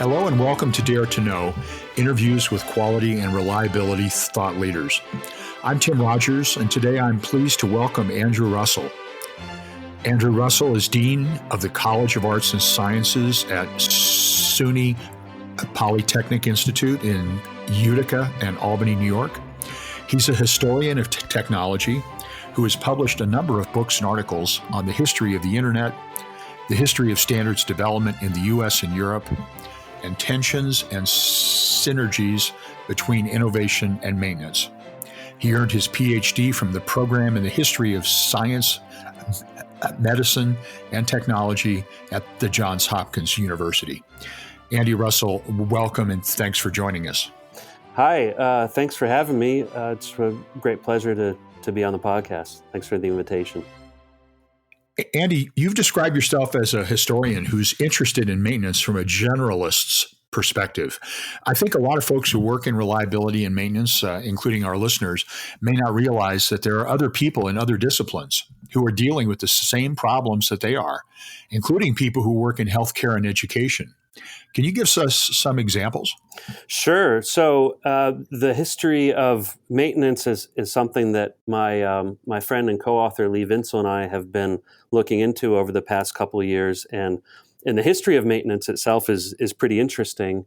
Hello and welcome to Dare to Know, interviews with quality and reliability thought leaders. I'm Tim Rogers, and today I'm pleased to welcome Andrew Russell. Andrew Russell is Dean of the College of Arts and Sciences at SUNY Polytechnic Institute in Utica and Albany, New York. He's a historian of technology who has published a number of books and articles on the history of the internet, the history of standards development in the U.S. and Europe, and tensions and synergies between innovation and maintenance. He earned his PhD from the program in the history of science, medicine, and technology at the Johns Hopkins University. Andy Russell, welcome and thanks for joining us. Hi, thanks for having me. It's a great pleasure to be on the podcast. Thanks for the invitation. Andy, you've described yourself as a historian who's interested in maintenance from a generalist's perspective. I think a lot of folks who work in reliability and maintenance, including our listeners, may not realize that there are other people in other disciplines who are dealing with the same problems that they are, including people who work in healthcare and education. Can you give us some examples? Sure. So the history of maintenance is something that my friend and co-author Lee Vinsel and I have been looking into over the past couple of years. And the history of maintenance itself is pretty interesting.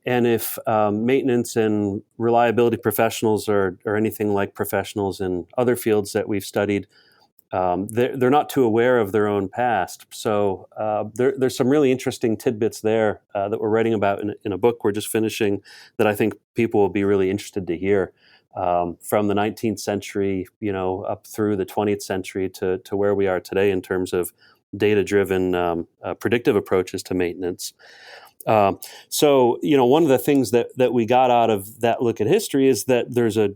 And if maintenance and reliability professionals are anything like professionals in other fields that we've studied, they're not too aware of their own past. So there's some really interesting tidbits there that we're writing about in a book we're just finishing that I think people will be really interested to hear. From the 19th century, up through the 20th century to where we are today in terms of data-driven predictive approaches to maintenance. So one of the things that we got out of that look at history is that there's a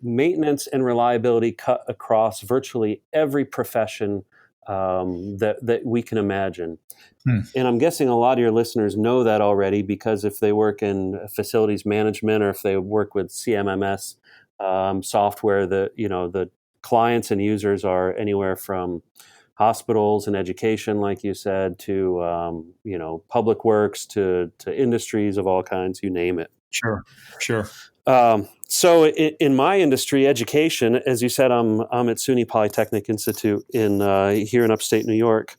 maintenance and reliability cut across virtually every profession that we can imagine. And I'm guessing a lot of your listeners know that already because if they work in facilities management or if they work with CMMS software, the clients and users are anywhere from hospitals and education, like you said, to public works, to industries of all kinds, you name it. Sure. So in my industry, education, as you said, I'm at SUNY Polytechnic Institute here in upstate New York.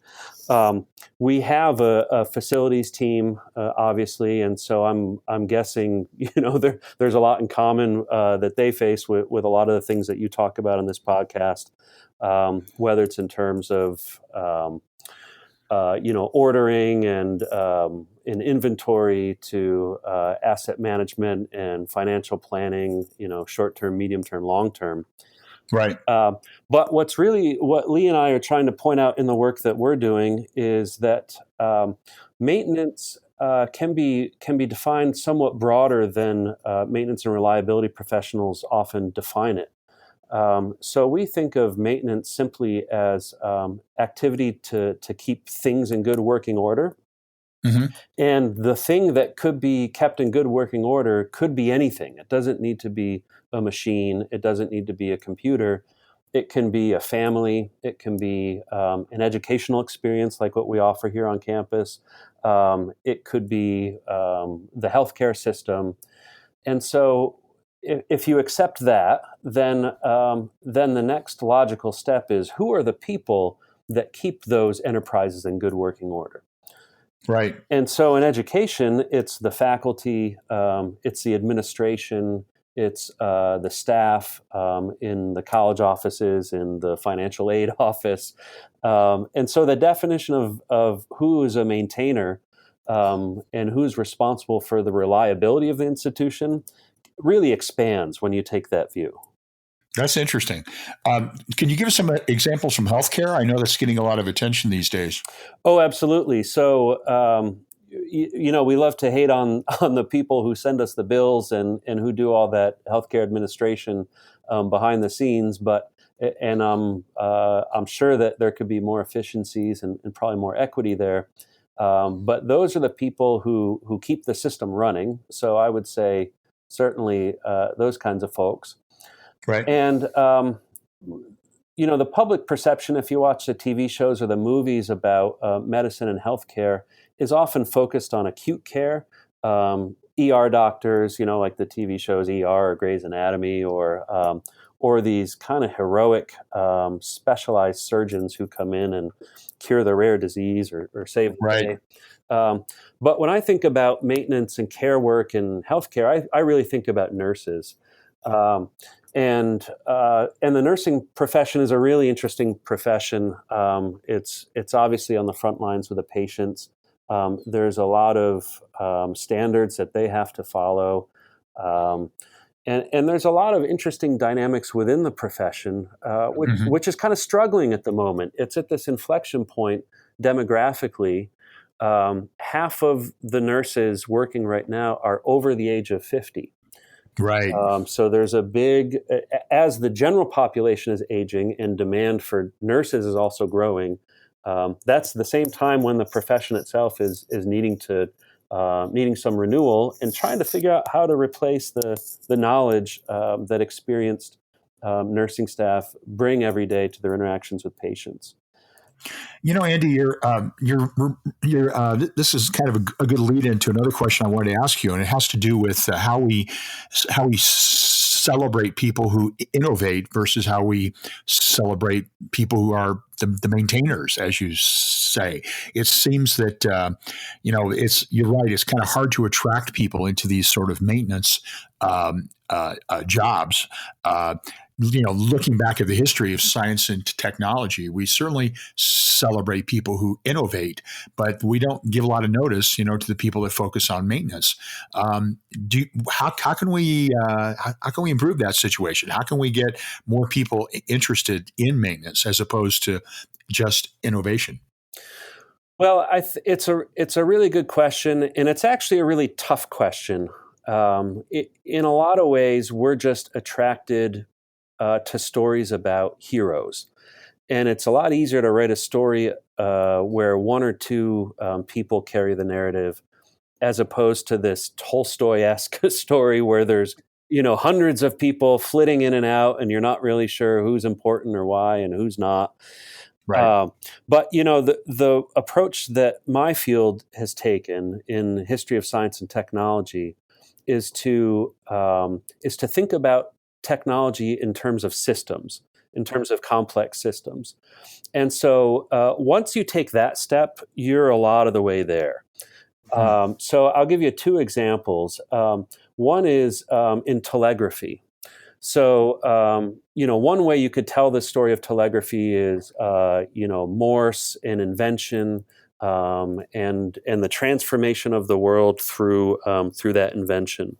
We have a facilities team, obviously, and so I'm guessing there's a lot in common that they face with a lot of the things that you talk about in this podcast, whether it's in terms of ordering and inventory to asset management and financial planning, short-term, medium-term, long-term. Right. But what Lee and I are trying to point out in the work that we're doing is that maintenance can be defined somewhat broader than maintenance and reliability professionals often define it. So we think of maintenance simply as activity to keep things in good working order. Mm-hmm. And the thing that could be kept in good working order could be anything. It doesn't need to be a machine. It doesn't need to be a computer. It can be a family. It can be an educational experience like what we offer here on campus. It could be the healthcare system. And so if you accept that, then the next logical step is who are the people that keep those enterprises in good working order? Right. And so in education, it's the faculty, it's the administration, it's the staff in the college offices, in the financial aid office. And so the definition of who is a maintainer and who's responsible for the reliability of the institution really expands when you take that view. That's interesting. Can you give us some examples from healthcare? I know that's getting a lot of attention these days. Oh, absolutely. So, we love to hate on the people who send us the bills and who do all that healthcare administration behind the scenes. And I'm sure that there could be more efficiencies and probably more equity there. But those are the people who keep the system running. So I would say certainly those kinds of folks. Right. And the public perception, if you watch the TV shows or the movies about medicine and healthcare, is often focused on acute care. ER doctors, like the TV shows ER or Grey's Anatomy, or these kind of heroic specialized surgeons who come in and cure the rare disease or save the Right. day. But when I think about maintenance and care work in healthcare, I really think about nurses. And the nursing profession is a really interesting profession. It's obviously on the front lines with the patients. There's a lot of standards that they have to follow. And there's a lot of interesting dynamics within the profession, which is kind of struggling at the moment. It's at this inflection point demographically. Half of the nurses working right now are over the age of 50. Right. So there's a big, as the general population is aging and demand for nurses is also growing, that's the same time when the profession itself is needing some renewal and trying to figure out how to replace the knowledge that experienced nursing staff bring every day to their interactions with patients. Andy, this is kind of a good lead into another question I wanted to ask you, and it has to do with how we celebrate people who innovate versus how we celebrate people who are the maintainers, as you say. It seems that you're right. It's kind of hard to attract people into these sort of maintenance jobs. Looking back at the history of science and technology, we certainly celebrate people who innovate, but we don't give a lot of notice, to the people that focus on maintenance. How can we improve that situation? How can we get more people interested in maintenance as opposed to just innovation? Well, it's a really good question, and it's actually a really tough question. In a lot of ways, we're just attracted to stories about heroes. And it's a lot easier to write a story where one or two people carry the narrative as opposed to this Tolstoy-esque story where there's, hundreds of people flitting in and out and you're not really sure who's important or why and who's not. Right. But, the approach that my field has taken in the history of science and technology is to think about technology in terms of systems, in terms of complex systems. And so once you take that step, you're a lot of the way there. So I'll give you two examples. One is in telegraphy. So, one way you could tell the story of telegraphy is, Morse and invention and the transformation of the world through that invention.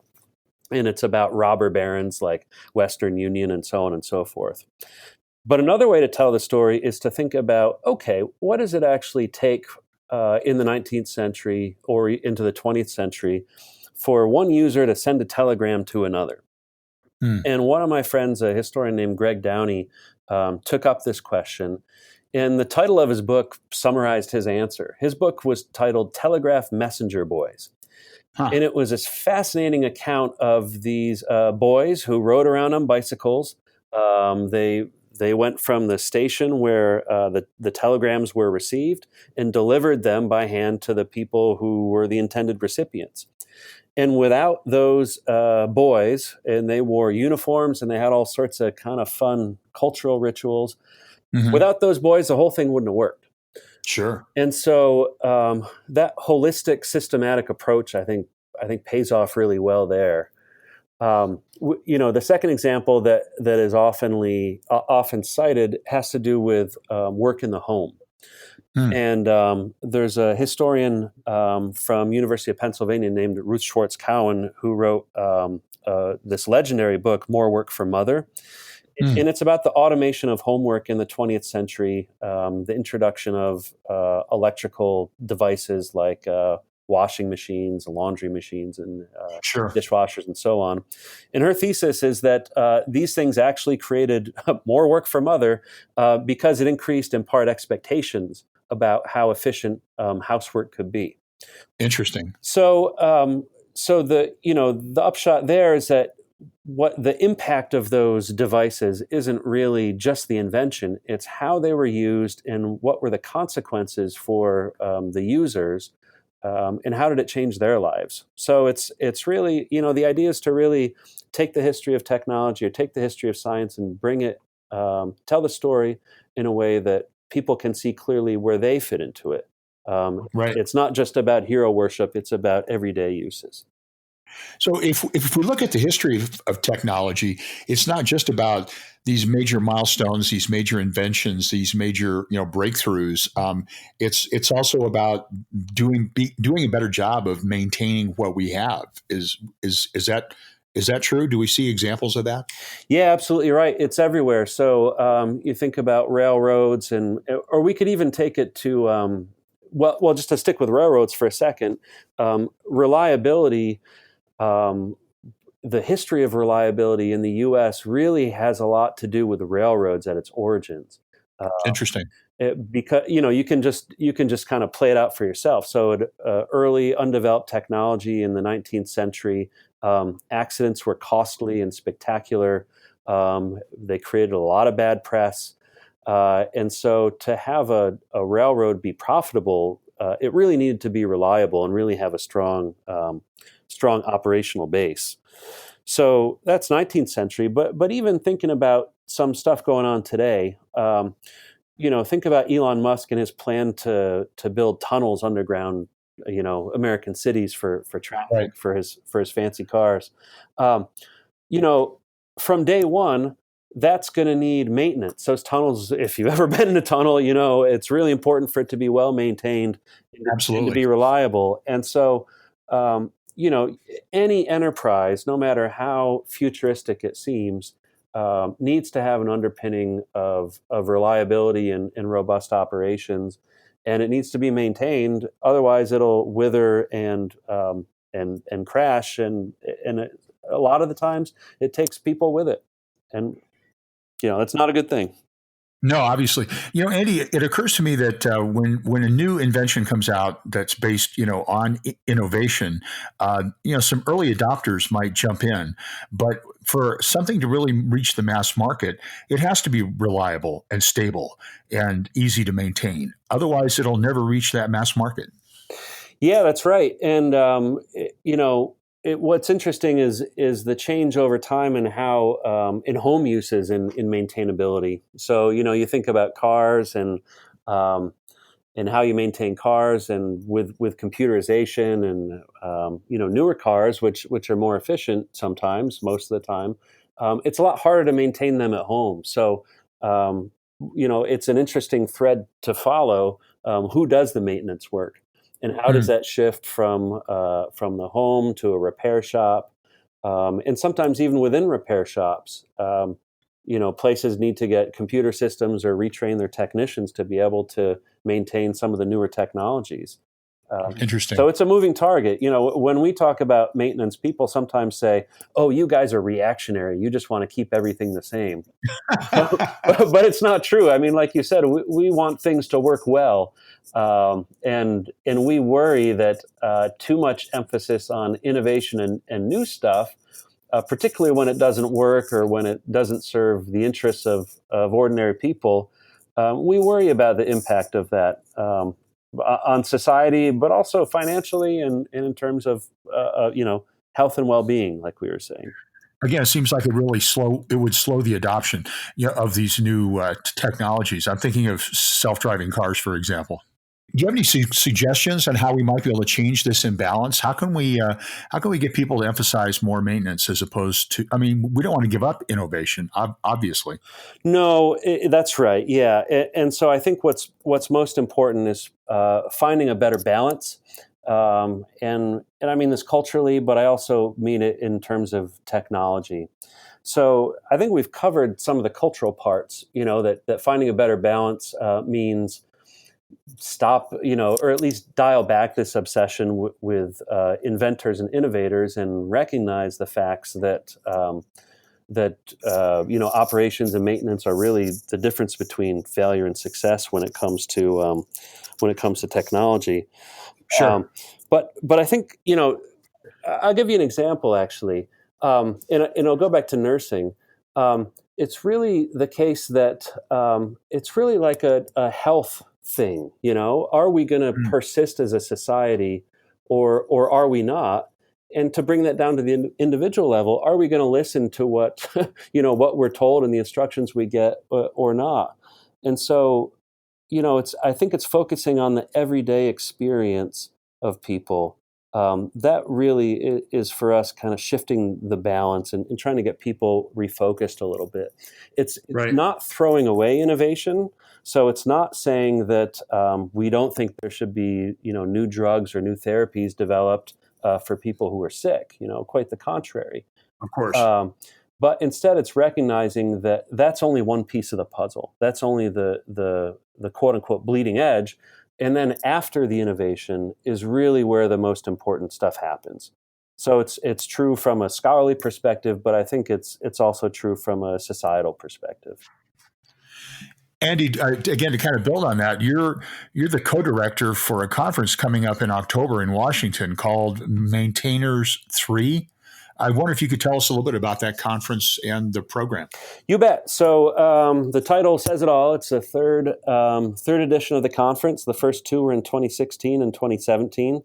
And it's about robber barons like Western Union and so on and so forth. But another way to tell the story is to think about, okay, what does it actually take in the 19th century or into the 20th century for one user to send a telegram to another? And one of my friends, a historian named Greg Downey, took up this question. And the title of his book summarized his answer. His book was titled Telegraph Messenger Boys. And it was this fascinating account of these boys who rode around on bicycles. They went from the station where the telegrams were received and delivered them by hand to the people who were the intended recipients. And without those boys, and they wore uniforms and they had all sorts of kind of fun cultural rituals, without those boys, the whole thing wouldn't have worked. Sure. And so that holistic, systematic approach, I think pays off really well there. The second example that is often cited has to do with work in the home. And there's a historian from University of Pennsylvania named Ruth Schwartz Cowan who wrote this legendary book, More Work for Mother. And it's about the automation of homework in the 20th century, the introduction of electrical devices like washing machines, laundry machines, and dishwashers, and so on. And her thesis is that these things actually created more work for mother because it increased, in part, expectations about how efficient housework could be. Interesting. So the upshot there is that what the impact of those devices isn't really just the invention, it's how they were used and what were the consequences for the users, and how did it change their lives. So it's really, the idea is to really take the history of technology or take the history of science and bring it, tell the story in a way that people can see clearly where they fit into it. Right. It's not just about hero worship, it's about everyday uses. So if we look at the history of technology, it's not just about these major milestones, these major inventions, these major breakthroughs. It's also about doing a better job of maintaining what we have. Is that true? Do we see examples of that? Yeah, absolutely right. It's everywhere. So you think about railroads, or we could even take it to just to stick with railroads for a second. Reliability. Um, the history of reliability in the U.S. really has a lot to do with the railroads at its origins. Uh, Interesting. because you can just kind of play it out for yourself. So early undeveloped technology in the 19th century, accidents were costly and spectacular. They created a lot of bad press, and so to have a railroad be profitable, it really needed to be reliable and really have a strong operational base. So that's 19th century. But even thinking about some stuff going on today. Think about Elon Musk and his plan to build tunnels underground, American cities for Right. traffic for his fancy cars. Um, you know, from day one, that's going to need maintenance. Those tunnels, if you've ever been in a tunnel, it's really important for it to be well maintained and to Absolutely. be reliable. And so, um, you know, any enterprise, no matter how futuristic it seems, needs to have an underpinning of reliability and robust operations, and it needs to be maintained. Otherwise, it'll wither and crash, and a lot of the times it takes people with it, and it's not a good thing. No, obviously, Andy. It occurs to me that when a new invention comes out that's based, on innovation, some early adopters might jump in, but for something to really reach the mass market, it has to be reliable and stable and easy to maintain. Otherwise, it'll never reach that mass market. Yeah, that's right. And what's interesting is the change over time and how in home uses in maintainability. So you think about cars and how you maintain cars, and with computerization and newer cars, which are more efficient sometimes, most of the time. It's a lot harder to maintain them at home. So it's an interesting thread to follow. Who does the maintenance work? And how does Hmm. that shift from the home to a repair shop, and sometimes even within repair shops, places need to get computer systems or retrain their technicians to be able to maintain some of the newer technologies. Interesting. So it's a moving target. When we talk about maintenance, people sometimes say, "Oh, you guys are reactionary. You just want to keep everything the same." But it's not true. I mean, like you said, we want things to work well, and we worry that too much emphasis on innovation and new stuff, particularly when it doesn't work or when it doesn't serve the interests of ordinary people, we worry about the impact of that on society, but also financially and in terms of health and well-being, like we were saying. Again, it seems like it would slow the adoption, of these new technologies. I'm thinking of self-driving cars, for example. Do you have any suggestions on how we might be able to change this imbalance? How can we get people to emphasize more maintenance as opposed to? I mean, we don't want to give up innovation, obviously. No, that's right. Yeah, and so I think what's most important is finding a better balance, and I mean this culturally, but I also mean it in terms of technology. So I think we've covered some of the cultural parts. That finding a better balance means stop, or at least dial back this obsession with inventors and innovators, and recognize the facts that operations and maintenance are really the difference between failure and success when it comes to technology. Sure. Um, but I think I'll give you an example actually. And I'll go back to nursing. It's really the case that it's really like a health thing. Are we going to Mm. persist as a society, or are we not? And to bring that down to the individual level, are we going to listen to what what we're told and the instructions we get, or not? And so, I think it's focusing on the everyday experience of people. That really is for us kind of shifting the balance and trying to get people refocused a little bit. It's Right. not throwing away innovation. So it's not saying that we don't think there should be new drugs or new therapies developed for people who are sick. Quite the contrary. Of course. But instead, it's recognizing that that's only one piece of the puzzle. That's only the quote unquote bleeding edge. And then after the innovation is really where the most important stuff happens. So it's true from a scholarly perspective, but I think it's also true from a societal perspective. Andy, again, to kind of build on that, you're the co-director for a conference coming up in October in Washington called Maintainers 3. I wonder if you could tell us a little bit about that conference and the program. You bet. So the title says it all. It's a third edition of the conference. The first two were in 2016 and 2017.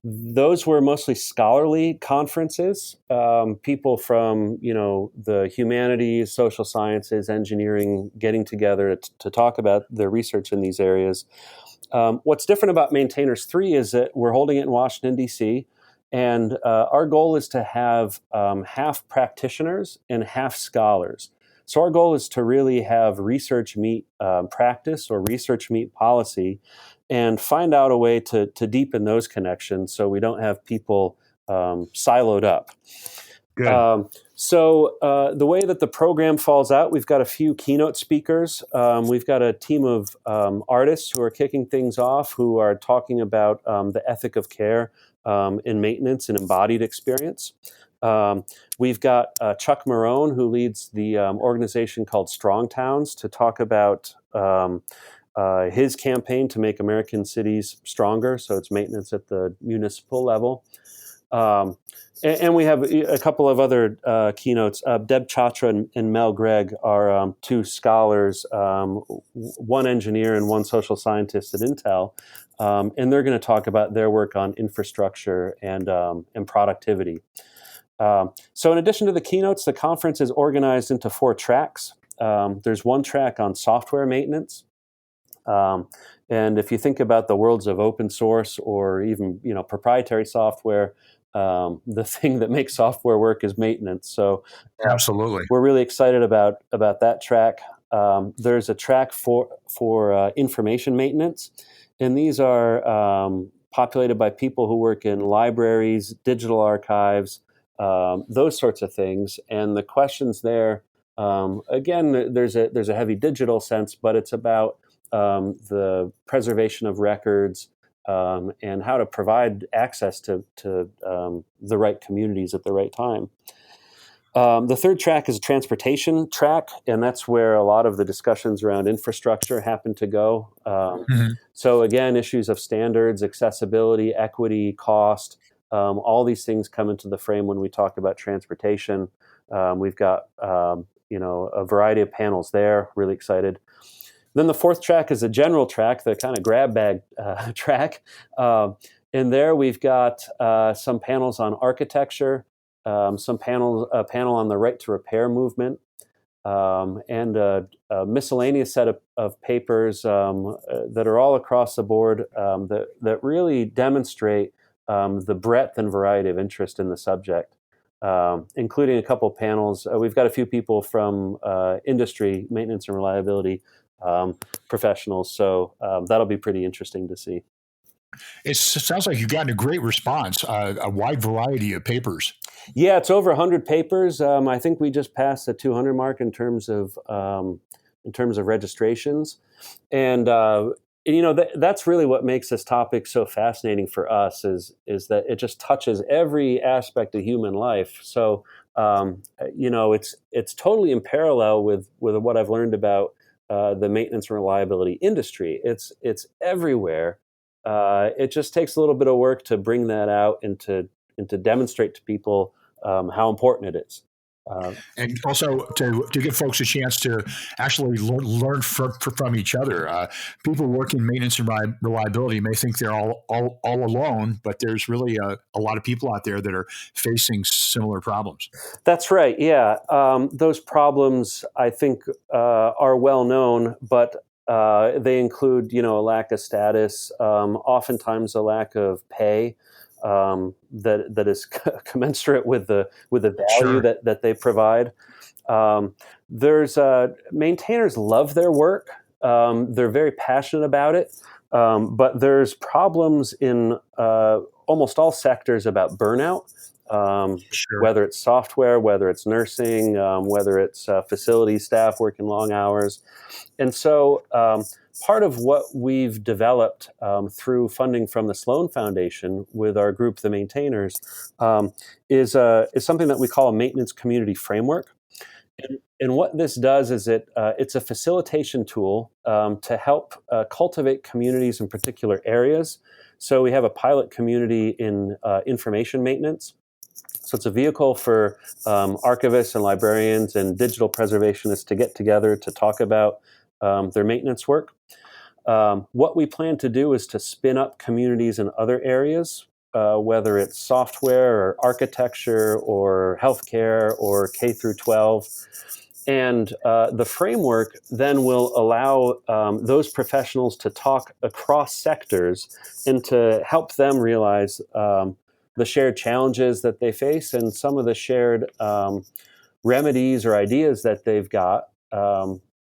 Those were mostly scholarly conferences. People from the humanities, social sciences, engineering, getting together to talk about their research in these areas. What's different about Maintainers 3 is that we're holding it in Washington, D.C., and our goal is to have half practitioners and half scholars. So our goal is to really have research meet practice, or research meet policy, and find out a way to deepen those connections so we don't have people siloed up. Good. So the way that the program falls out, we've got a few keynote speakers. We've got a team of artists who are kicking things off, who are talking about the ethic of care in maintenance and embodied experience. We've got Chuck Marone, who leads the organization called Strong Towns, to talk about his campaign to make American cities stronger. So it's maintenance at the municipal level. And we have a couple of other keynotes. Deb Chatra and Mel Gregg are two scholars, one engineer and one social scientist at Intel, and they're going to talk about their work on infrastructure and productivity. So in addition to the keynotes, the conference is organized into 4 tracks. There's one track on software maintenance. And if you think about the worlds of open source or even proprietary software, the thing that makes software work is maintenance. So Absolutely. we're really excited about that track. There's a track for information maintenance, and these are populated by people who work in libraries, digital archives, those sorts of things. And the questions there, again, there's a heavy digital sense, but it's about the preservation of records, and how to provide access to the right communities at the right time. The third track is a transportation track, and that's where a lot of the discussions around infrastructure happen to go. So again, issues of standards, accessibility, equity, cost, all these things come into the frame when we talk about transportation. We've got a variety of panels there, really excited. Then the fourth track is a general track, the kind of grab bag track. And there we've got some panels on architecture, a panel on the right to repair movement, and a miscellaneous set of papers that are all across the board that really demonstrate the breadth and variety of interest in the subject, including a couple of panels. We've got a few people from industry, maintenance and reliability professionals, so that'll be pretty interesting to see. It sounds like you've gotten a great response, a wide variety of papers. Yeah, it's over 100 papers. I think we just passed the 200 mark in terms of registrations, and that's really what makes this topic so fascinating for us is that it just touches every aspect of human life. So it's totally in parallel with what I've learned about the maintenance and reliability industry. It's everywhere. It just takes a little bit of work to bring that out and to demonstrate to people how important it is. And also to give folks a chance to actually learn from each other. People working maintenance and reliability may think they're all alone, but there's really a lot of people out there that are facing similar problems. That's right. Yeah, those problems I think are well known, but they include, a lack of status, oftentimes a lack of pay. That is commensurate with the value Sure. that they provide. There's maintainers love their work. They're very passionate about it, but there's problems in almost all sectors about burnout. Sure. Whether it's software, whether it's nursing, whether it's facility staff working long hours. And so part of what we've developed through funding from the Sloan Foundation with our group, the Maintainers, is something that we call a maintenance community framework. And what this does is it's a facilitation tool to help cultivate communities in particular areas. So we have a pilot community in information maintenance. So it's a vehicle for archivists and librarians and digital preservationists to get together to talk about their maintenance work. What we plan to do is to spin up communities in other areas, whether it's software or architecture or healthcare or K through 12. And the framework then will allow those professionals to talk across sectors and to help them realize the shared challenges that they face and some of the shared remedies or ideas that they've got.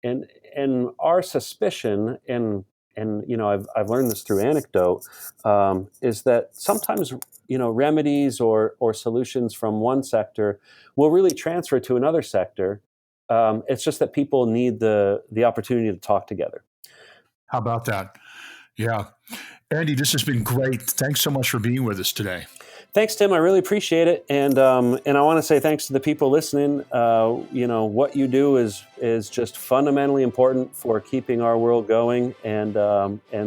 And our suspicion, and I've learned this through anecdote, is that sometimes remedies or solutions from one sector will really transfer to another sector. It's just that people need the opportunity to talk together. How about that? Yeah. Andy, this has been great. Thanks so much for being with us today. Thanks, Tim. I really appreciate it, and I want to say thanks to the people listening. What you do is just fundamentally important for keeping our world going, and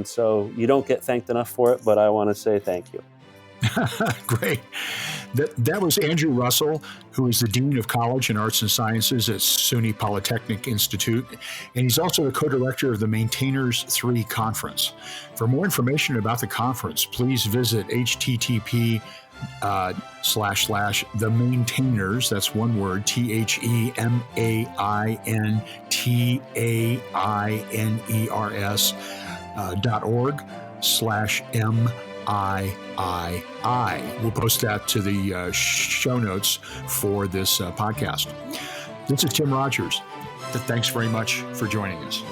so you don't get thanked enough for it. But I want to say thank you. Great. That was Andrew Russell, who is the Dean of College and Arts and Sciences at SUNY Polytechnic Institute, and he's also the co-director of the Maintainers 3 Conference. For more information about the conference, please visit http // the Maintainers, that's one word, THEMAINTAINERS.org/MIII. We'll post that to the show notes for this podcast. This is Tim Rogers. Thanks very much for joining us.